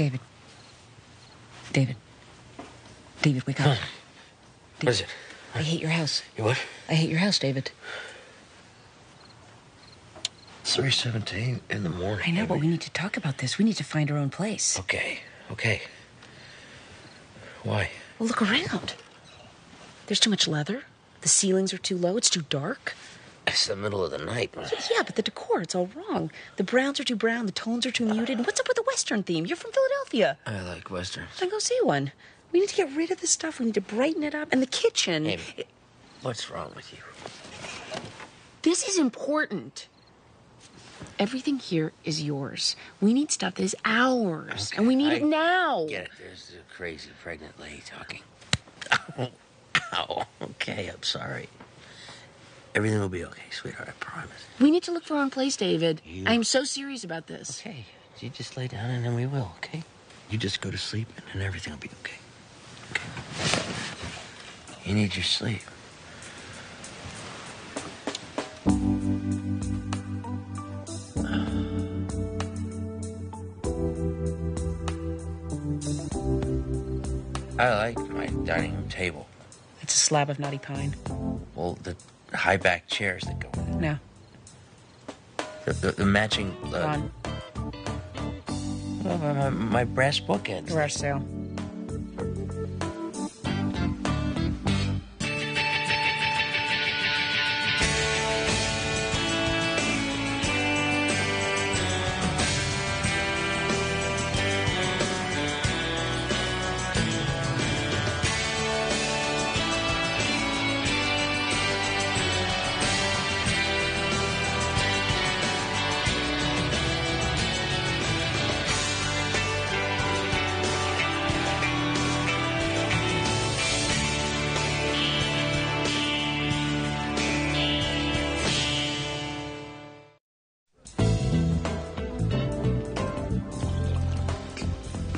David. David. David, wake up. Huh. David, What is it? I hate your house. You what? I hate your house, David. 3:17 in the morning. I know, but we need to talk about this. We need to find our own place. Okay. Why? Well, look around. There's too much leather. The ceilings are too low. It's too dark. It's the middle of the night. Yeah, but the decor, it's all wrong. The browns are too brown. The tones are too muted. And what's up with the Western theme? You're from Philadelphia. I like westerns. Then go see one. We need to get rid of this stuff. We need to brighten it up. And the kitchen. Amy, what's wrong with you? This is important. Everything here is yours. We need stuff that is ours. Okay, and we need it now. Get it. There's a crazy pregnant lady talking. Ow. Okay, I'm sorry. Everything will be okay, sweetheart, I promise. We need to look for our own place, David. I'm so serious about this. Okay, you just lay down and then we will, okay? You just go to sleep and then everything will be okay. Okay? You need your sleep. I like my dining room table. It's a slab of knotty pine. Well, the high back chairs that go with it. No. The matching... Ron. My brass bookends. Garage sale.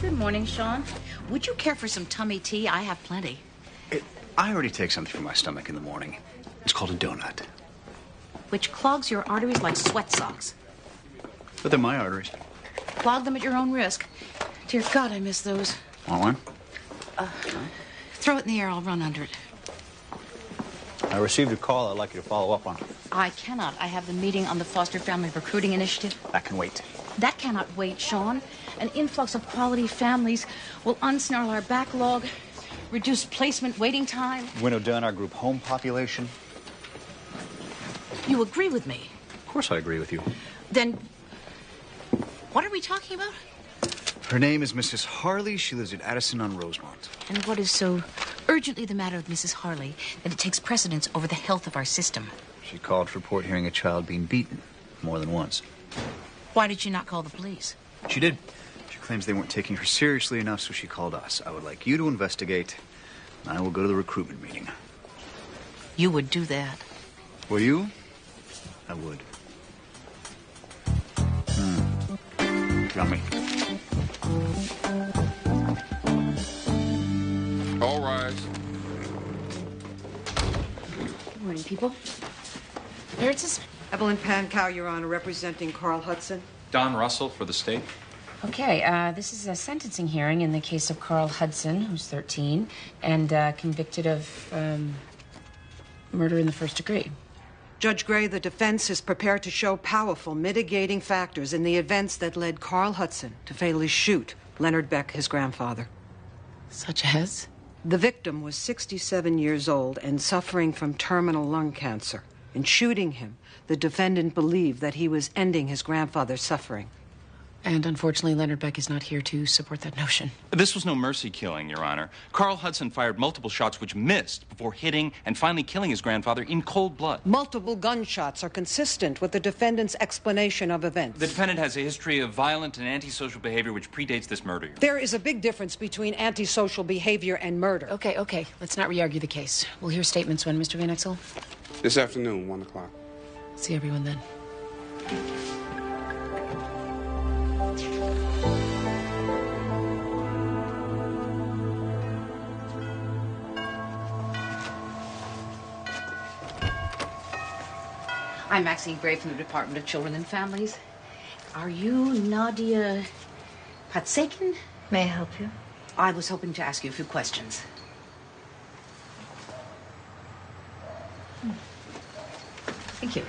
Good morning, Sean. Would you care for some tummy tea? I have plenty. I already take something for my stomach in the morning. It's called a donut. Which clogs your arteries like sweat socks. But they're my arteries. Clog them at your own risk. Dear God, I miss those. Want one? Throw it in the air. I'll run under it. I received a call I'd like you to follow up on. I cannot. I have the meeting on the Foster Family Recruiting Initiative. That can wait. That cannot wait, Sean. An influx of quality families will unsnarl our backlog, reduce placement waiting time. Winnow down our group home population. You agree with me? Of course I agree with you. Then, what are we talking about? Her name is Mrs. Harley. She lives at Addison on Rosemont. And what is so urgently the matter with Mrs. Harley that it takes precedence over the health of our system? She called to report hearing a child being beaten more than once. Why did she not call the police? She did. She claims they weren't taking her seriously enough, so she called us. I would like you to investigate, and I will go to the recruitment meeting. You would do that. Will you? I would. Yummy. All rise. Good morning, people. Appearances? Evelyn Pankow, Your Honor, representing Carl Hudson. Don Russell for the state. Okay, this is a sentencing hearing in the case of Carl Hudson, who's 13, and convicted of murder in the first degree. Judge Gray, the defense is prepared to show powerful mitigating factors in the events that led Carl Hudson to fatally shoot Leonard Beck, his grandfather. Such as? The victim was 67 years old and suffering from terminal lung cancer. In shooting him, the defendant believed that he was ending his grandfather's suffering. And unfortunately, Leonard Beck is not here to support that notion. This was no mercy killing, Your Honor. Carl Hudson fired multiple shots which missed before hitting and finally killing his grandfather in cold blood. Multiple gunshots are consistent with the defendant's explanation of events. The defendant has a history of violent and antisocial behavior which predates this murder. There is a big difference between antisocial behavior and murder. Okay. Let's not re-argue the case. We'll hear statements when, Mr. Van Exel? This afternoon, 1 o'clock. See everyone then. I'm Maxine Gray from the Department of Children and Families. Are you Nadia Patsakin? May I help you? I was hoping to ask you a few questions. Thank you.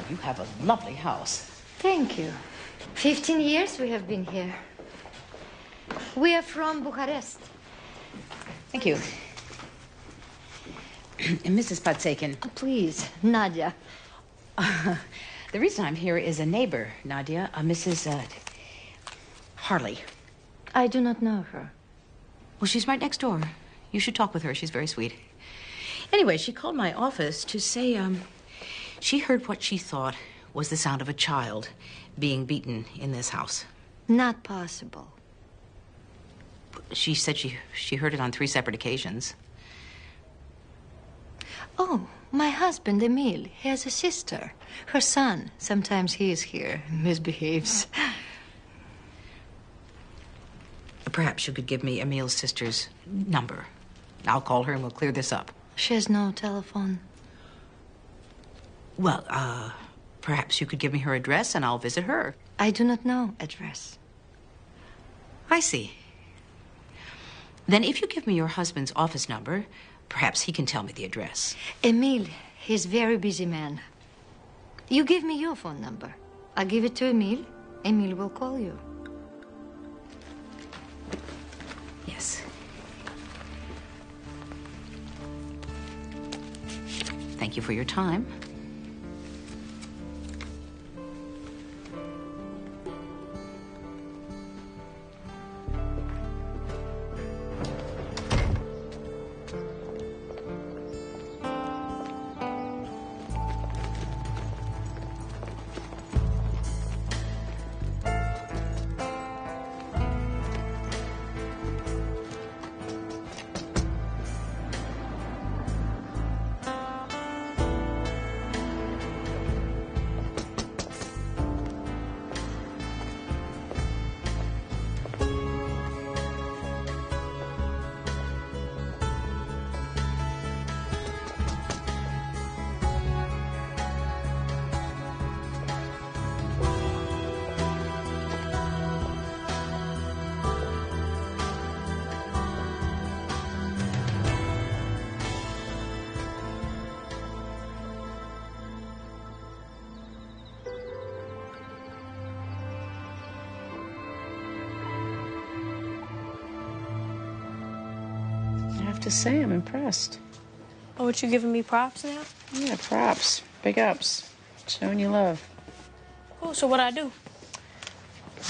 You have a lovely house. Thank you. 15 years we have been here. We are from Bucharest. Thank you. And Mrs. Patsakin. Please, Nadia. The reason I'm here is a neighbor, Nadia, Mrs. Harley. I do not know her. Well, she's right next door. You should talk with her. She's very sweet. Anyway, she called my office to say, she heard what she thought was the sound of a child being beaten in this house. Not possible. She said she heard it on 3 separate occasions. Oh, my husband, Emile, he has a sister. Her son. Sometimes he is here, misbehaves. Perhaps you could give me Emile's sister's number. I'll call her and we'll clear this up. She has no telephone. Well, perhaps you could give me her address and I'll visit her. I do not know address. I see. Then if you give me your husband's office number, perhaps he can tell me the address. Emile, he's very busy man. You give me your phone number. I'll give it to Emile. Emile will call you. Yes. Thank you for your time. I have to say, I'm impressed. Oh, what, you giving me props now? Yeah, props. Big ups. Showing you love. Oh, so what I do?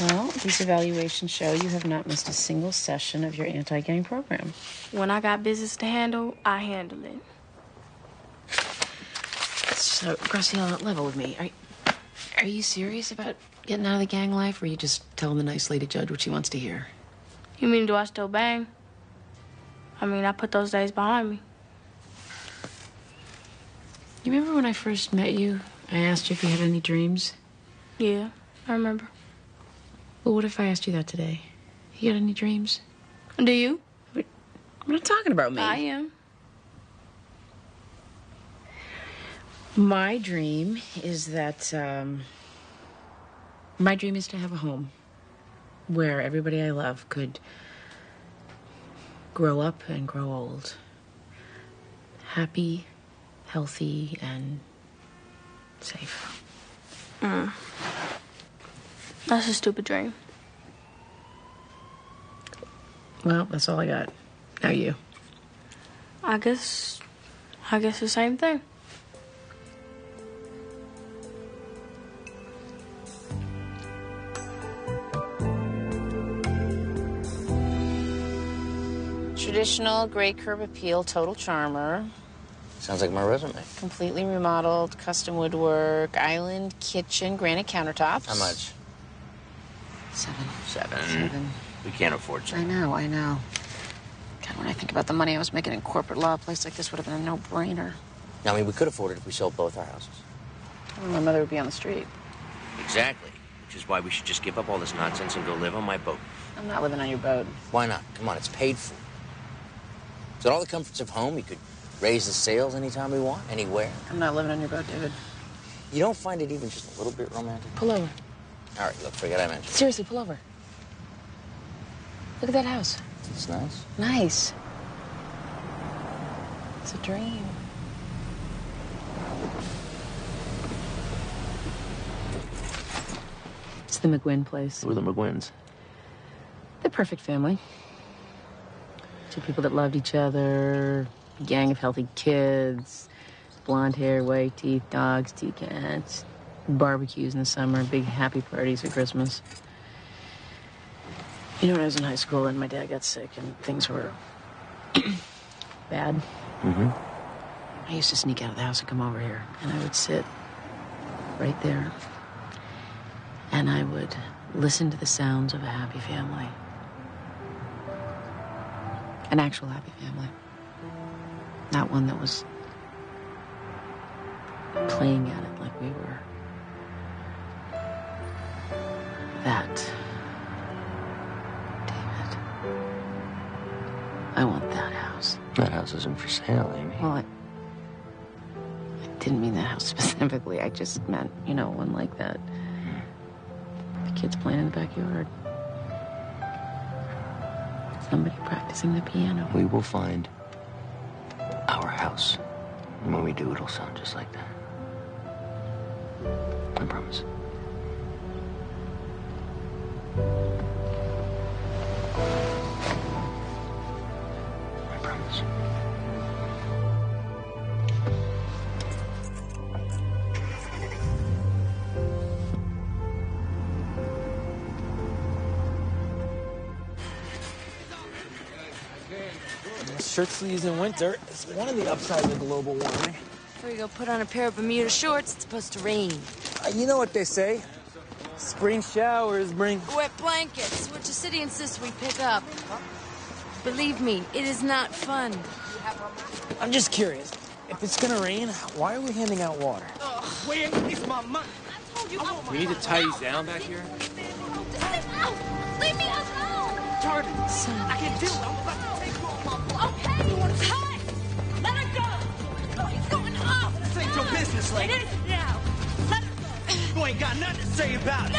Well, these evaluations show you have not missed a single session of your anti-gang program. When I got business to handle, I handle it. So, Graciela, level with me. Are you serious about getting out of the gang life, or are you just telling the nice lady judge what she wants to hear? You mean, do I still bang? I mean, I put those days behind me. You remember when I first met you, I asked you if you had any dreams? Yeah, I remember. Well, what if I asked you that today? You got any dreams? Do you? I'm not talking about me. I am. My dream is that, my dream is to have a home where everybody I love could grow up and grow old. Happy, healthy, and safe. That's a stupid dream. Well, that's all I got. Now you. I guess the same thing. Traditional gray curb appeal, total charmer. Sounds like my resume. Completely remodeled, custom woodwork, island kitchen, granite countertops. How much? $7. We can't afford I know. God, when I think about the money I was making in corporate law, a place like this would have been a no-brainer. I mean, we could afford it if we sold both our houses. Well, my mother would be on the street. Exactly. Which is why we should just give up all this nonsense and go live on my boat. I'm not living on your boat. Why not? Come on, it's paid for. It's got all the comforts of home. You could raise the sails anytime we want, anywhere. I'm not living on your boat, David. You don't find it even just a little bit romantic? Pull over. All right, look, forget I mentioned it. Seriously, pull over. Look at that house. It's nice. Nice. It's a dream. It's the McGuinn place. Who are the McGuinns? The perfect family. Two people that loved each other, a gang of healthy kids, blonde hair, white teeth, dogs, two cats, barbecues in the summer, big happy parties at Christmas. You know, when I was in high school and my dad got sick and things were bad, I used to sneak out of the house and come over here, and I would sit right there, and I would listen to the sounds of a happy family. An actual happy family. Not one that was playing at it like we were. That, David, I want that house. That house isn't for sale, Amy. Well, I didn't mean that house specifically. I just meant, you know, one like that. The kids playing in the backyard. Somebody practicing the piano. We will find our house. And when we do, it'll sound just like that. I promise. I promise. Shirt sleeves in winter is one of the upsides of global warming. Before you go put on a pair of Bermuda shorts, it's supposed to rain. You know what they say. Spring showers bring... Wet blankets, which the city insists we pick up. Believe me, it is not fun. I'm just curious. If it's gonna rain, why are we handing out water? Where is my money? I told you. We need to tie these down back here. Leave me alone! Jordan, Son, I can do it. I'm about to take you off my block. Okay, cut! Let her go! He's going off! This ain't your business, lady. It is now! Let her go! You ain't got nothing to say about it. No!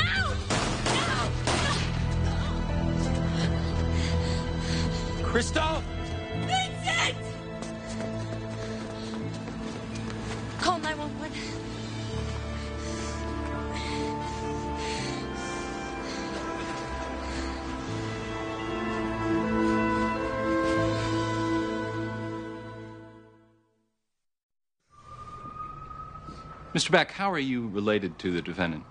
Christoph! Vincent! Call 911. Mr. Beck, how are you related to the defendant?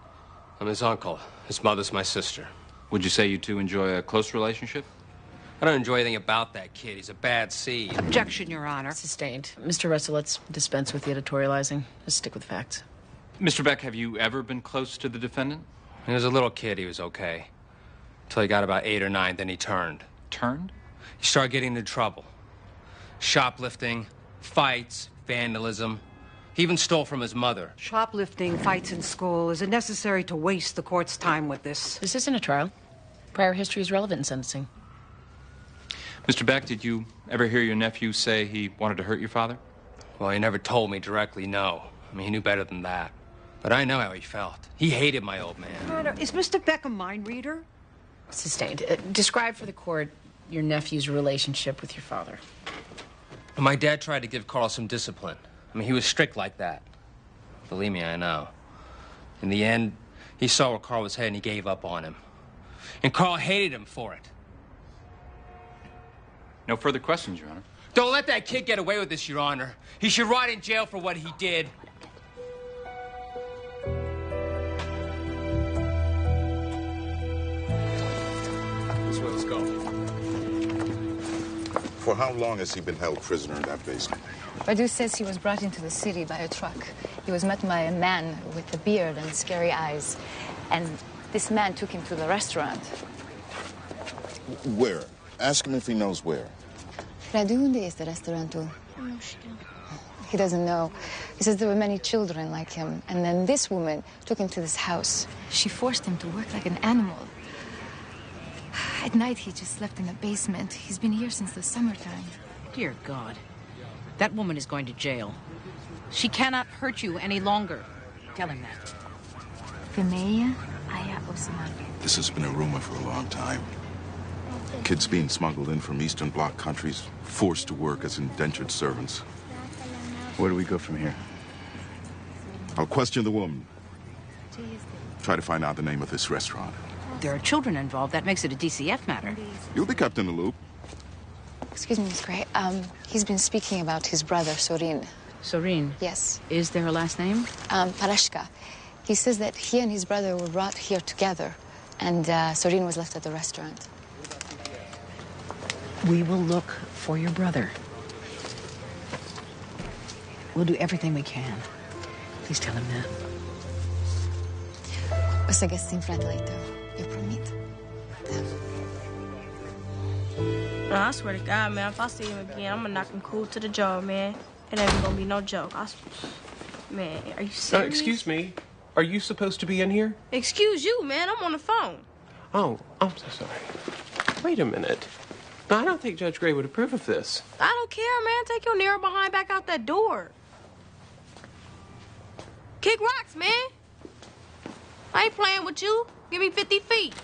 I'm his uncle. His mother's my sister. Would you say you two enjoy a close relationship? I don't enjoy anything about that kid. He's a bad seed. Objection, Your Honor. Sustained. Mr. Russell, let's dispense with the editorializing. Let's stick with facts. Mr. Beck, have you ever been close to the defendant? When he was a little kid, he was okay. Until he got about 8 or 9, then he turned. Turned? He started getting into trouble. Shoplifting, fights, vandalism. He even stole from his mother. Shoplifting, fights in school. Is it necessary to waste the court's time with this? This isn't a trial. Prior history is relevant in sentencing. Mr. Beck, did you ever hear your nephew say he wanted to hurt your father? Well, he never told me directly, no. I mean, he knew better than that. But I know how he felt. He hated my old man. Is Mr. Beck a mind reader? Sustained. Describe for the court your nephew's relationship with your father. My dad tried to give Carl some discipline. I mean, he was strict like that. Believe me, I know. In the end, he saw where Carl was headed and he gave up on him. And Carl hated him for it. No further questions, Your Honor. Don't let that kid get away with this, Your Honor. He should rot in jail for what he did. This way, let's go. For how long has he been held prisoner in that basement? Badu says he was brought into the city by a truck. He was met by a man with a beard and scary eyes. And this man took him to the restaurant. Where? Ask him if he knows where. Radu, unde este restaurantul? He doesn't know. He says there were many children like him. And then this woman took him to this house. She forced him to work like an animal. At night, he just slept in the basement. He's been here since the summertime. Dear God. That woman is going to jail. She cannot hurt you any longer. Tell him that. Femeia, aia This has been a rumor for a long time. Kids being smuggled in from Eastern Bloc countries, forced to work as indentured servants. Where do we go from here? I'll question the woman. Try to find out the name of this restaurant. There are children involved. That makes it a DCF matter. You'll be kept in the loop. Excuse me, Miss Gray. He's been speaking about his brother, Sorin. Sorin? Yes. Is there a last name? Parashka. He says that he and his brother were brought here together, and Sorin was left at the restaurant. We will look for your brother. We'll do everything we can. Please tell him that. O să găsim fratele tău, eu promit. I swear to God, man, if I see him again, I'm gonna knock him cool to the jaw, man. It ain't gonna be no joke. Man, are you serious? Excuse me. Are you supposed to be in here? Excuse you, man. I'm on the phone. Oh, I'm so sorry. Wait a minute. No, I don't think Judge Gray would approve of this. I don't care, man. Take your narrow behind back out that door. Kick rocks, man. I ain't playing with you. Give me 50 feet.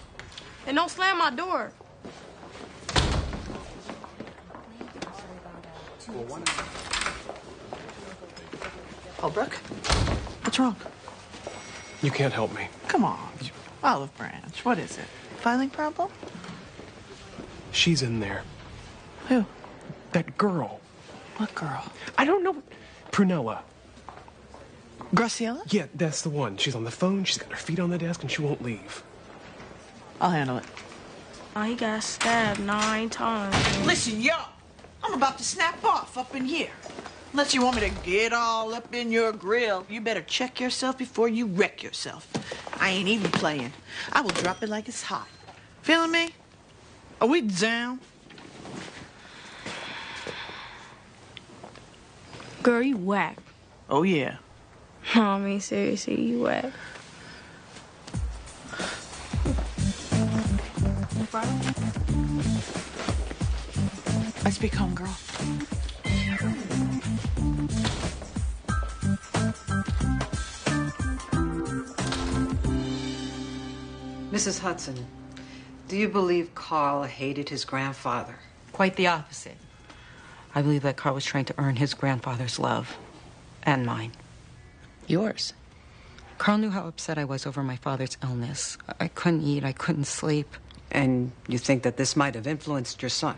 And don't slam my door. Oh, Brooke? What's wrong? You can't help me. Come on. Olive Branch, what is it? Filing problem? She's in there. Who? That girl. What girl? I don't know. Prunella. Graciela? Yeah, that's the one. She's on the phone, she's got her feet on the desk, and she won't leave. I'll handle it. Oh, he got stabbed 9 times. Man. Listen, y'all. I'm about to snap off up in here. Unless you want me to get all up in your grill, you better check yourself before you wreck yourself. I ain't even playing. I will drop it like it's hot. Feeling me? Are we down? Girl, you whack. Oh, yeah. No, I mean, seriously, you whack. I speak home, girl. Mrs. Hudson, do you believe Carl hated his grandfather? Quite the opposite. I believe that Carl was trying to earn his grandfather's love. And mine. Yours? Carl knew how upset I was over my father's illness. I couldn't eat, I couldn't sleep. And you think that this might have influenced your son?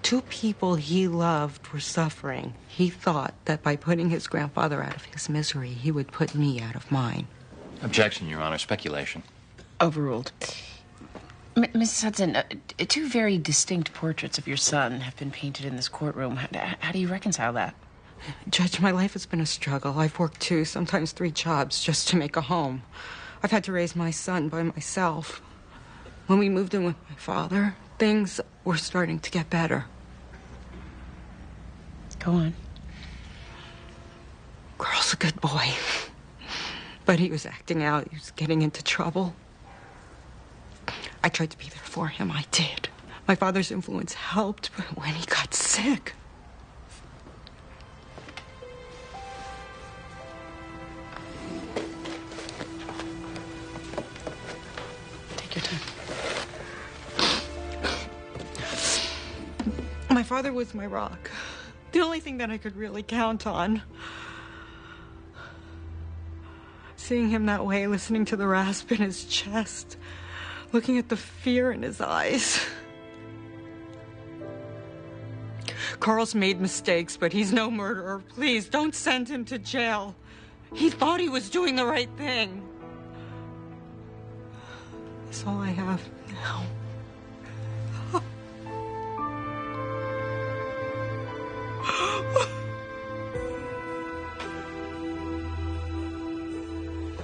2 people he loved were suffering. He thought that by putting his grandfather out of his misery, he would put me out of mine. Objection, Your Honor. Speculation. Overruled. Mrs. Hudson, 2 very distinct portraits of your son have been painted in this courtroom. How do you reconcile that? Judge, my life has been a struggle. I've worked 2, sometimes 3 jobs just to make a home. I've had to raise my son by myself. When we moved in with my father, things were starting to get better. Go on. Carl's a good boy. But he was acting out. He was getting into trouble. I tried to be there for him. I did. My father's influence helped, but when he got sick... Take your time. My father was my rock. The only thing that I could really count on. Seeing him that way, listening to the rasp in his chest, looking at the fear in his eyes. Carl's made mistakes, but he's no murderer. Please, don't send him to jail. He thought he was doing the right thing. That's all I have now.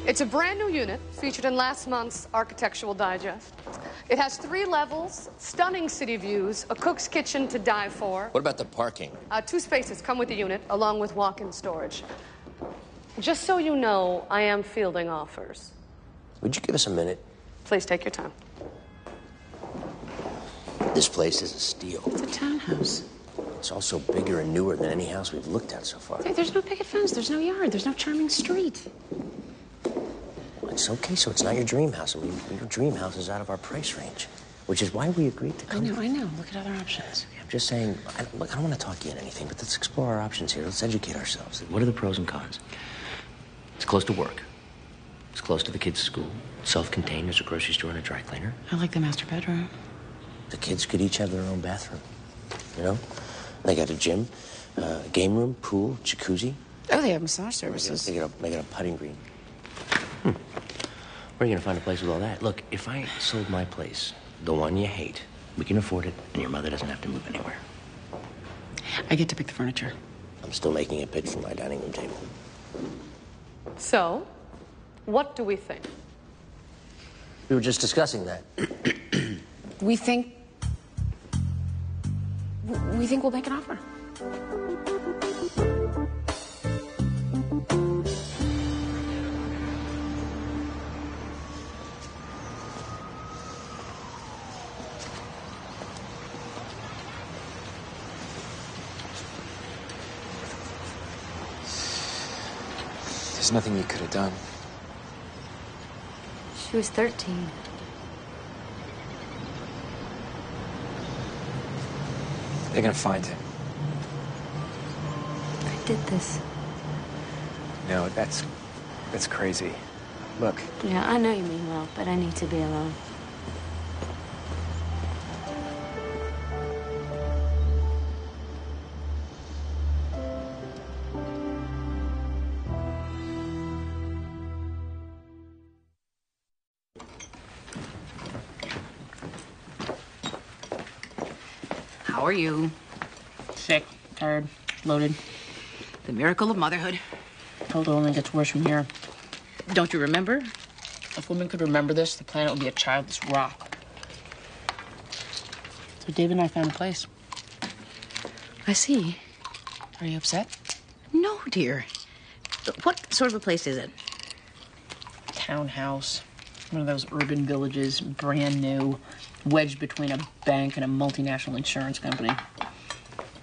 It's a brand new unit featured in last month's Architectural Digest. It has 3 levels, stunning city views, a cook's kitchen to die for. What about the parking? 2 spaces come with the unit, along with walk-in storage. Just so you know, I am fielding offers. Would you give us a minute? Please take your time. This place is a steal. It's a townhouse. It's also bigger and newer than any house we've looked at so far. There's no picket fence, there's no yard, there's no charming street. It's okay, so it's not your dream house. I mean, your dream house is out of our price range, which is why we agreed to come. I know. Look at other options. I'm just saying, look, I don't want to talk you into anything, but let's explore our options here. Let's educate ourselves. What are the pros and cons? It's close to work. It's close to the kids' school. It's self-contained. There's a grocery store and a dry cleaner. I like the master bedroom. The kids could each have their own bathroom, you know? They got a gym, game room, pool, jacuzzi. Oh, they have massage services. They got a putting green. Where are you going to find a place with all that? Look, if I sold my place, the one you hate, we can afford it, and your mother doesn't have to move anywhere. I get to pick the furniture. I'm still making a pitch for my dining room table. So, what do we think? We were just discussing that. We think we'll make an offer. There's nothing you could have done. She was 13. They're gonna find him. I did this. No, that's crazy. Look, Yeah, I know you mean well, but I need to be alone. How are you? Sick, tired, loaded. The miracle of motherhood. Told it only gets worse from here. Don't you remember? If women could remember this, the planet would be a childless rock. So David and I found a place. I see. Are you upset? No, dear. What sort of a place is it? Townhouse. One of those urban villages, brand new, wedged between a bank and a multinational insurance company.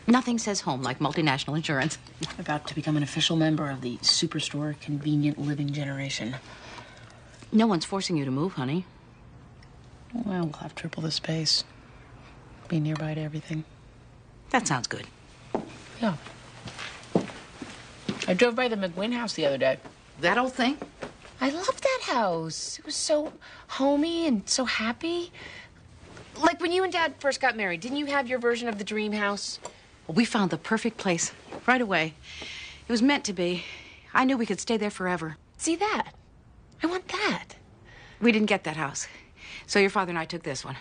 Nothing says home like multinational insurance. About to become an official member of the Superstore Convenient Living generation. No one's forcing you to move, honey. Well, we'll have triple the space. Be nearby to everything. That sounds good. Yeah. I drove by the McGuinn house the other day. That old thing? I love that house. It was so homey and so happy. Like when you and Dad first got married, didn't you have your version of the dream house? Well, we found the perfect place right away. It was meant to be. I knew we could stay there forever. See that? I want that. We didn't get that house. So your father and I took this one.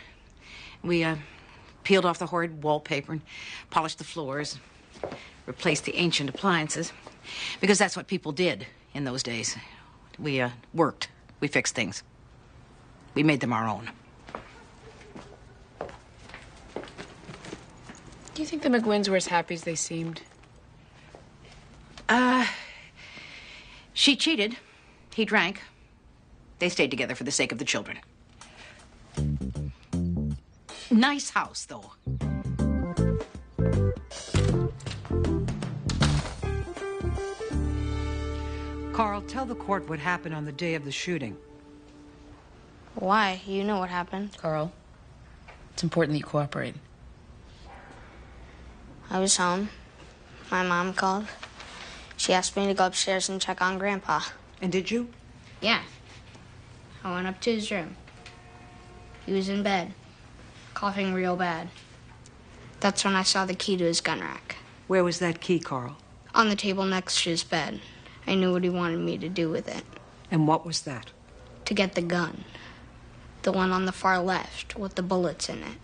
We peeled off the horrid wallpaper and polished the floors, replaced the ancient appliances, because that's what people did in those days. We worked. We fixed things. We made them our own. Do you think the McGuinns were as happy as they seemed? She cheated. He drank. They stayed together for the sake of the children. Nice house, though. Carl, tell the court what happened on the day of the shooting. Why? You know what happened. Carl, it's important that you cooperate. I was home. My mom called. She asked me to go upstairs and check on Grandpa. And did you? Yeah. I went up to his room. He was in bed, coughing real bad. That's when I saw the key to his gun rack. Where was that key, Carl? On the table next to his bed. I knew what he wanted me to do with it. And what was that? To get the gun. The one on the far left with the bullets in it.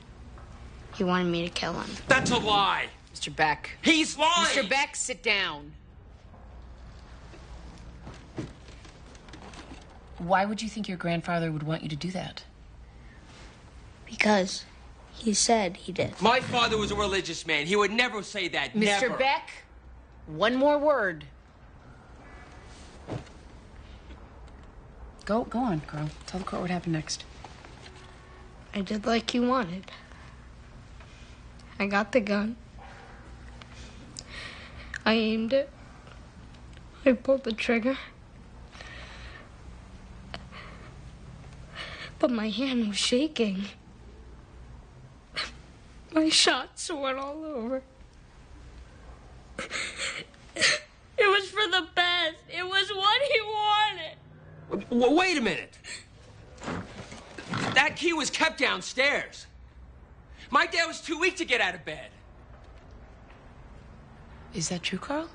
He wanted me to kill him. That's a lie. Mr. Beck. He's lying. Mr. Beck, sit down. Why would you think your grandfather would want you to do that? Because he said he did. My father was a religious man. He would never say that. Mr. Never. Beck, one more word. Go on, girl. Tell the court what happened next. I did like you wanted. I got the gun. I aimed it. I pulled the trigger. But my hand was shaking. My shots went all over. It was for the best. It was what he wanted. Wait a minute. That key was kept downstairs. My dad was too weak to get out of bed. Is that true, Carl?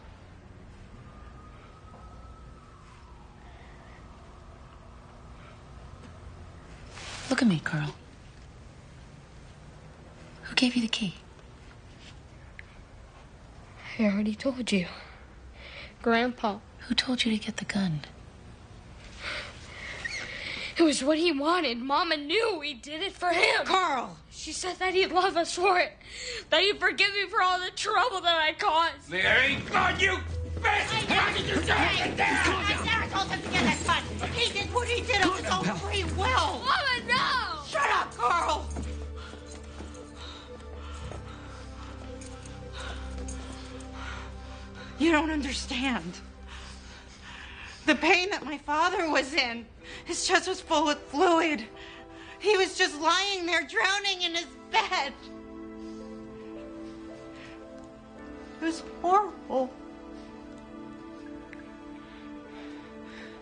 Look at me, Carl. Who gave you the key? I already told you. Grandpa. Who told you to get the gun? It was what he wanted. Mama knew we did it for him. Carl! She said that he'd love us for it. That he'd forgive me for all the trouble that I caused. Mary, God, you bitch! How did you say it there? I never told him to get that gun. He did what he did on his own free will. Mama, no! Shut up, Carl! You don't understand. The pain that my father was in, his chest was full with fluid. He was just lying there drowning in his bed. It was horrible.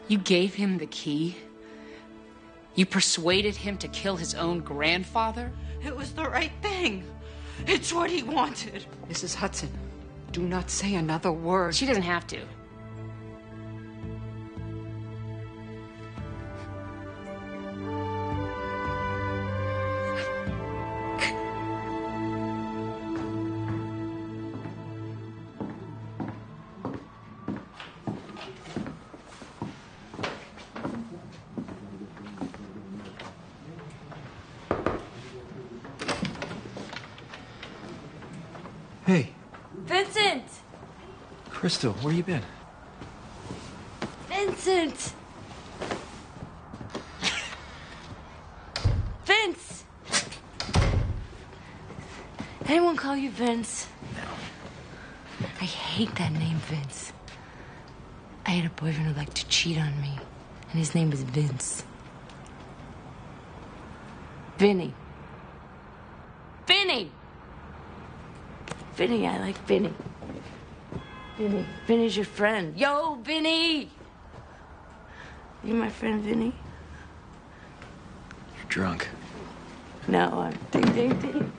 You gave him the key? You persuaded him to kill his own grandfather? It was the right thing. It's what he wanted. Mrs. Hudson, do not say another word. She doesn't have to. Hey, Vincent! Crystal, where you been? Vincent! Vince! Anyone call you Vince? No. I hate that name, Vince. I had a boyfriend who liked to cheat on me, and his name was Vince. Vinny. Vinny! Vinny, I like Vinny. Vinny. Vinny's your friend. Yo, Vinny! You my friend, Vinny? You're drunk. No, I'm ding, ding, ding.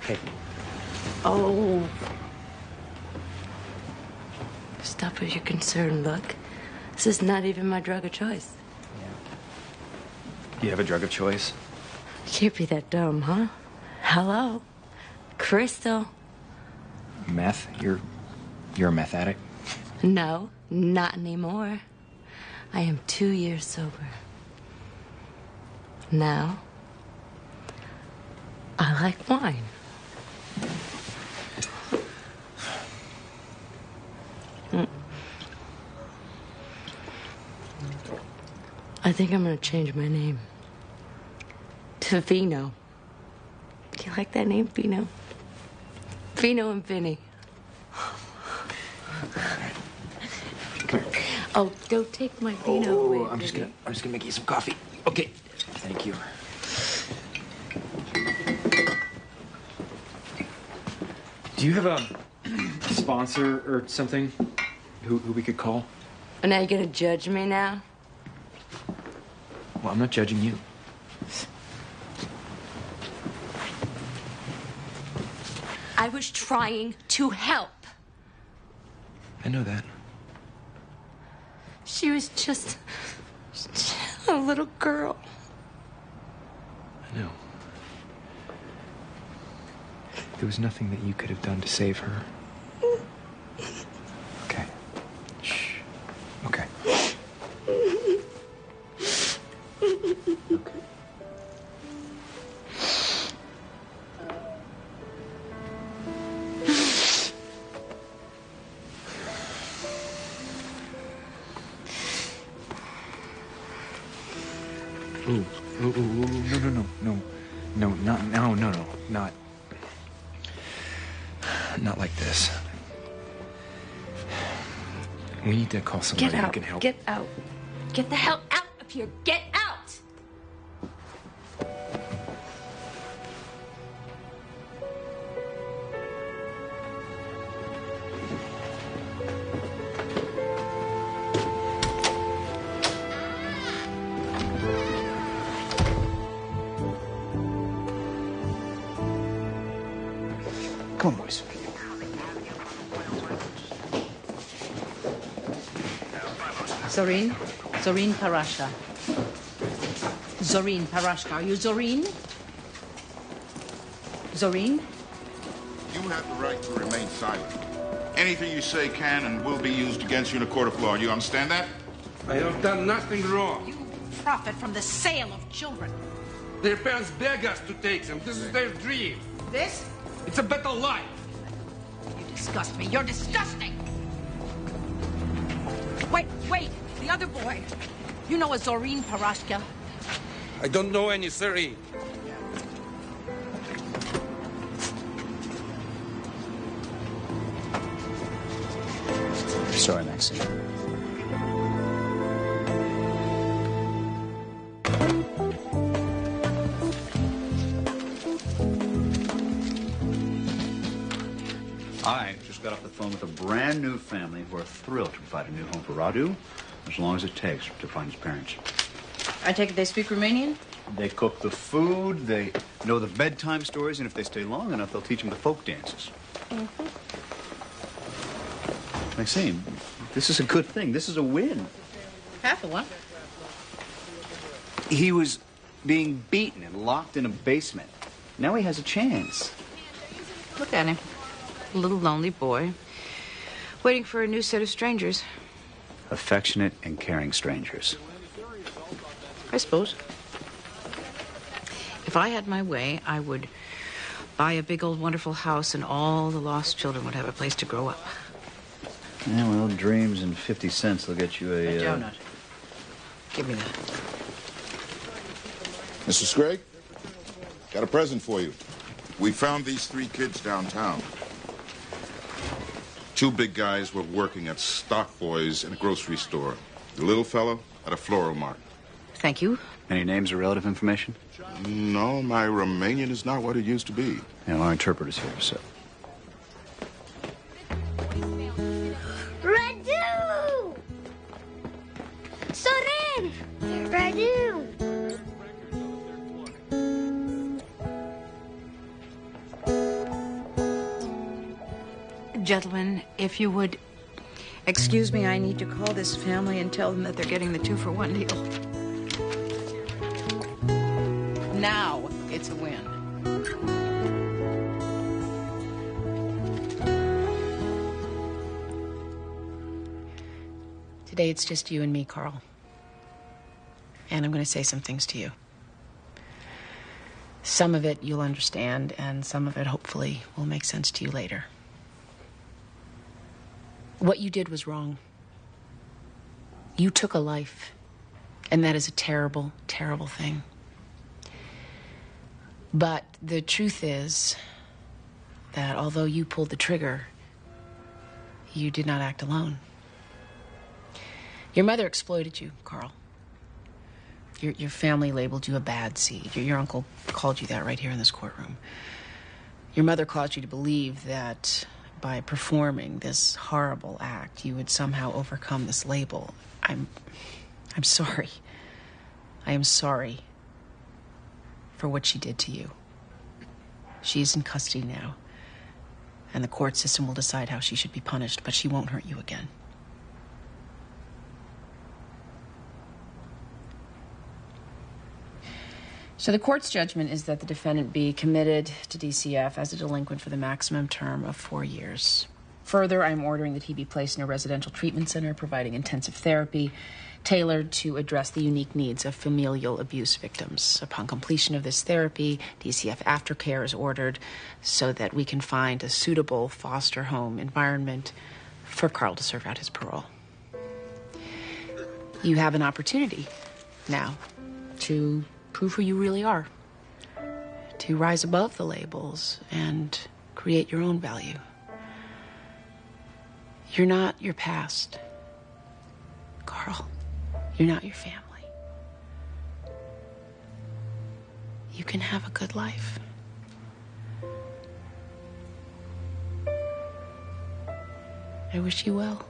Hey. Oh. Stop with your concern, look. This is not even my drug of choice. Do you have a drug of choice? You can't be that dumb, huh? Hello? Crystal? Meth? You're a meth addict? No, not anymore. I am 2 years sober. Now, I like wine. I think I'm gonna change my name to Vino. Do you like that name, Vino? Vino and Vinny. Oh, don't take my Vino away. I'm just gonna make you some coffee. Okay. Thank you. Do you have a sponsor or something who we could call? Oh, now you're gonna judge me now? Well, I'm not judging you. I was trying to help. I know that. She was just a little girl. I know. There was nothing that you could have done to save her. Okay. Shh. Okay. Okay. Ooh, no, not like this. We need to call somebody Get who out. can help. Get out. Get the hell out of here. Get out! Come on, boys. Zorine? Zorine Parashka. Zorine Parashka. Are you Zorine? Zorine? You have the right to remain silent. Anything you say can and will be used against you in a court of law. You understand that? I have done nothing wrong. You profit from the sale of children. Their parents beg us to take them. This is their dream. This? It's a better life. You disgust me. You're disgusting. Wait. The other boy. You know a Zorine Parashka? I don't know any Serene. Sorry, Maxine. I just got off the phone with a brand new family who are thrilled to provide a new home for Radu, as long as it takes to find his parents. I take it they speak Romanian? They cook the food, they know the bedtime stories, and if they stay long enough, they'll teach them the folk dances. Maxine, this is a good thing. This is a win. Half a one. He was being beaten and locked in a basement. Now he has a chance. Look at him. A little lonely boy. Waiting for a new set of strangers. Affectionate and caring strangers. I suppose. If I had my way, I would buy a big old wonderful house and all the lost children would have a place to grow up. Yeah, well, dreams and 50 cents will get you a... donut. Give me that. Mr. Scraig, got a present for you. We found these 3 kids downtown. 2 big guys were working at Stock Boys in a grocery store. The little fellow at a floral mart. Thank you. Any names or relative information? No, my Romanian is not what it used to be. Yeah, our interpreter's here, so... Radu! Soren! Radu! Gentlemen, if you would excuse me, I need to call this family and tell them that they're getting the 2-for-1 deal. Now it's a win. Today it's just you and me, Carl. And I'm going to say some things to you. Some of it you'll understand, and some of it hopefully will make sense to you later. What you did was wrong. You took a life, and that is a terrible, terrible thing. But the truth is that although you pulled the trigger, you did not act alone. Your mother exploited you, Carl. Your family labeled you a bad seed. Your uncle called you that right here in this courtroom. Your mother caused you to believe that by performing this horrible act, you would somehow overcome this label. I'm sorry. I am sorry for what she did to you. She's in custody now, and the court system will decide how she should be punished, but she won't hurt you again. So the court's judgment is that the defendant be committed to DCF as a delinquent for the maximum term of 4 years. Further, I'm ordering that he be placed in a residential treatment center providing intensive therapy tailored to address the unique needs of familial abuse victims. Upon completion of this therapy, DCF aftercare is ordered so that we can find a suitable foster home environment for Carl to serve out his parole. You have an opportunity now to prove who you really are, to rise above the labels and create your own value. You're not your past. Carl, you're not your family. You can have a good life. I wish you well.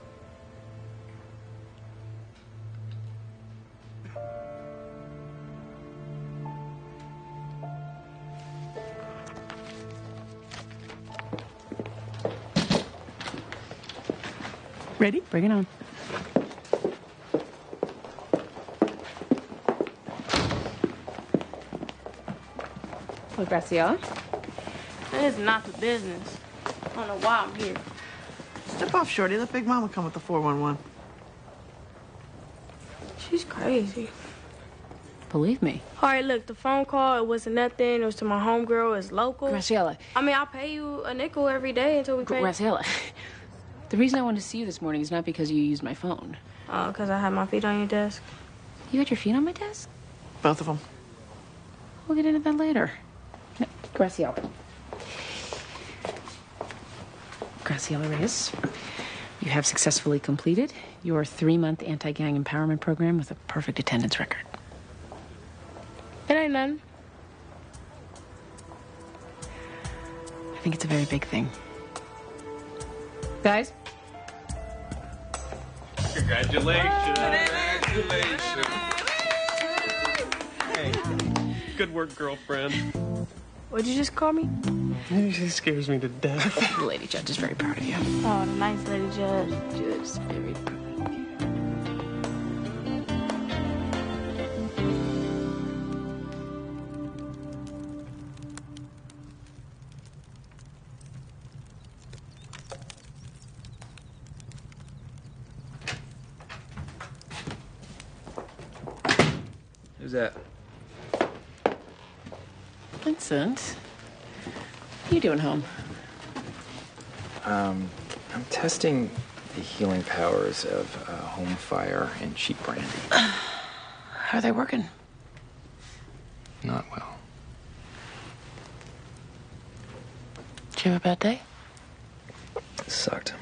Ready? Bring it on. Look, Graciela. That is not the business. I don't know why I'm here. Step off, Shorty. Let Big Mama come with the 411. She's crazy. Believe me. All right, look, the phone call, it wasn't nothing. It was to my homegirl. It's local. Graciela. I mean, I'll pay you a nickel every day until we pay. Graciela, the reason I wanted to see you this morning is not because you used my phone. Oh, because I had my feet on your desk. You had your feet on my desk? Both of them. We'll get into that later. No, Graciela. Graciela Reyes, you have successfully completed your 3-month anti-gang empowerment program with a perfect attendance record. It ain't nothing. I think it's a very big thing. Guys? Congratulations. Congratulations. Hey, good work, girlfriend. What'd you just call me? She scares me to death. The lady judge is very proud of you. Oh, the nice lady judge. Just very proud of you. Who's that? Vincent, what are you doing home? I'm testing the healing powers of home fire and cheap brandy. How are they working? Not well. Did you have a bad day? It sucked.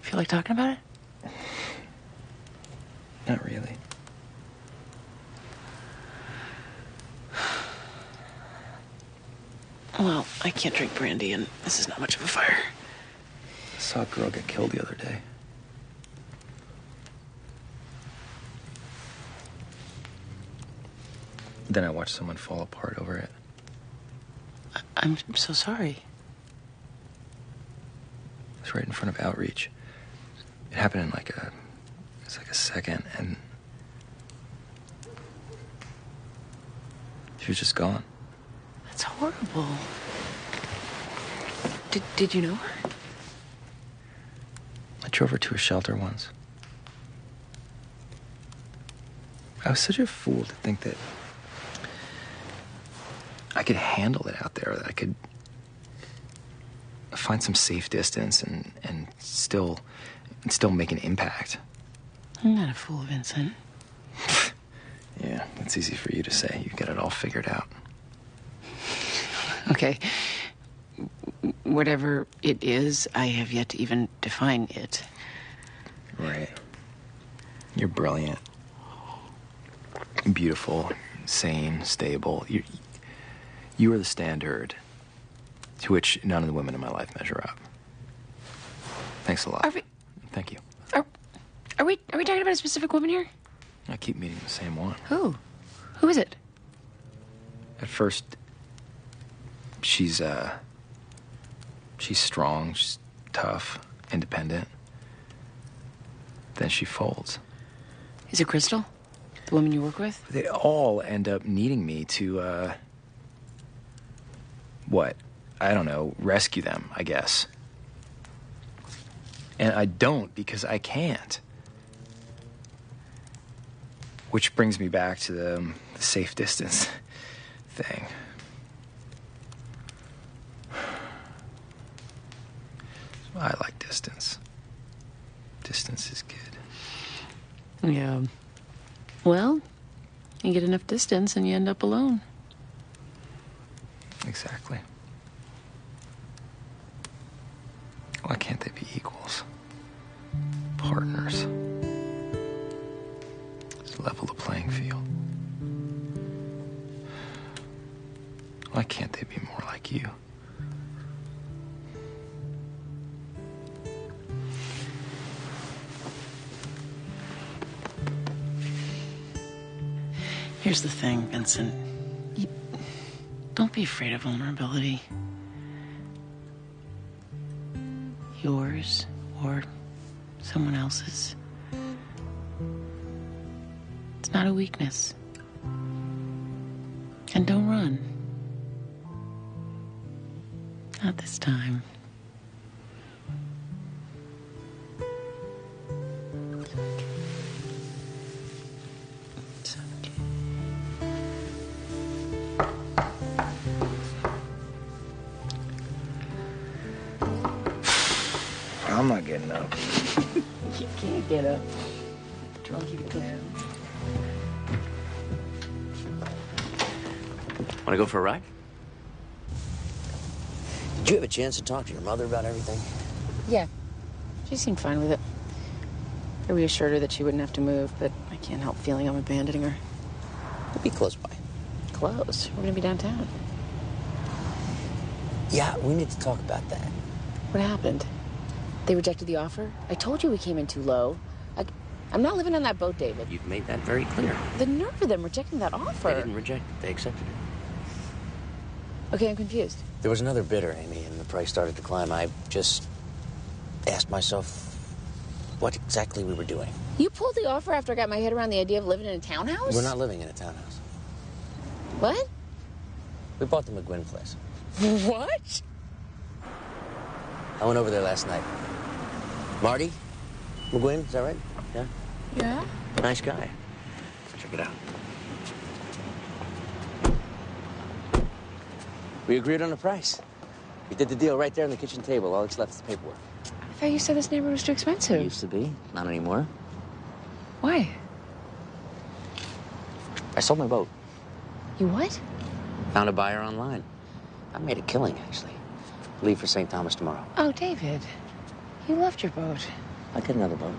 Feel like talking about it? Not really. Well, I can't drink brandy, and this is not much of a fire. I saw a girl get killed the other day. Then I watched someone fall apart over it. I'm so sorry. It was right in front of Outreach. It happened in like a second, and she was just gone. That's horrible. Did you know her? I drove her to a shelter once. I was such a fool to think that I could handle it out there, that I could find some safe distance and still make an impact. I'm not a fool, Vincent. Yeah, it's easy for you to say. You get it all figured out. Okay. Whatever it is, I have yet to even define it. Right. You're brilliant. Beautiful, sane, stable. You are the standard to which none of the women in my life measure up. Thanks a lot. Thank you. Are we talking about a specific woman here? I keep meeting the same one. Who? Who is it? At first, she's strong, she's tough, independent. Then she folds. Is it Crystal? The woman you work with? They all end up needing me to, what? I don't know, rescue them, I guess. And I don't because I can't. Which brings me back to the safe distance thing. I like distance. Distance is good. Yeah. Well, you get enough distance and you end up alone. Exactly. Why can't they be equals? partners. Just level the playing field. Why can't they be more like you? Here's the thing, Vincent. Don't be afraid of vulnerability. Yours or someone else's. It's not a weakness. And don't run. Not this time. It's okay. I'm not getting up. You can't get up. Drunk you can. Want to go for a ride? Did you have a chance to talk to your mother about everything? Yeah. She seemed fine with it. I reassured her that she wouldn't have to move, but I can't help feeling I'm abandoning her. We'll be close by. Close? We're gonna be downtown. Yeah, we need to talk about that. What happened? They rejected the offer? I told you we came in too low. I'm not living on that boat, David. You've made that very clear. The nerve of them rejecting that offer. They didn't reject it. They accepted it. Okay, I'm confused. There was another bidder, Amy, and the price started to climb. I just asked myself what exactly we were doing. You pulled the offer after I got my head around the idea of living in a townhouse? We're not living in a townhouse. What? We bought the McGuinn place. What? I went over there last night. Marty McGuinn, is that right? Yeah? Yeah? Nice guy. Check it out. We agreed on the price. We did the deal right there on the kitchen table. All that's left is the paperwork. I thought you said this neighborhood was too expensive. It used to be. Not anymore. Why? I sold my boat. You what? Found a buyer online. I made a killing, actually. Leave for St. Thomas tomorrow. Oh, David. You loved your boat. I'll get another boat.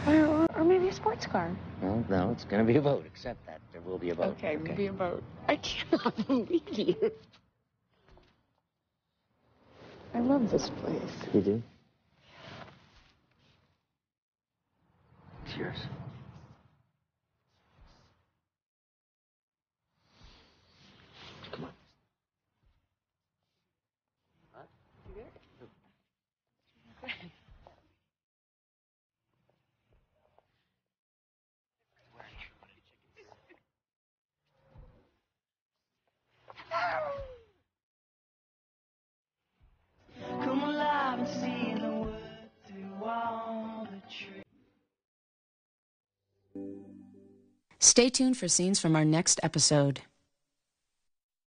Or maybe a sports car. Well, no, it's going to be a boat. Accept that. There will be a boat. Okay, maybe a boat. I cannot believe you. I love this place. You do? It's yours. Come on. What? Come alive and see the world through all the trees. Stay tuned for scenes from our next episode.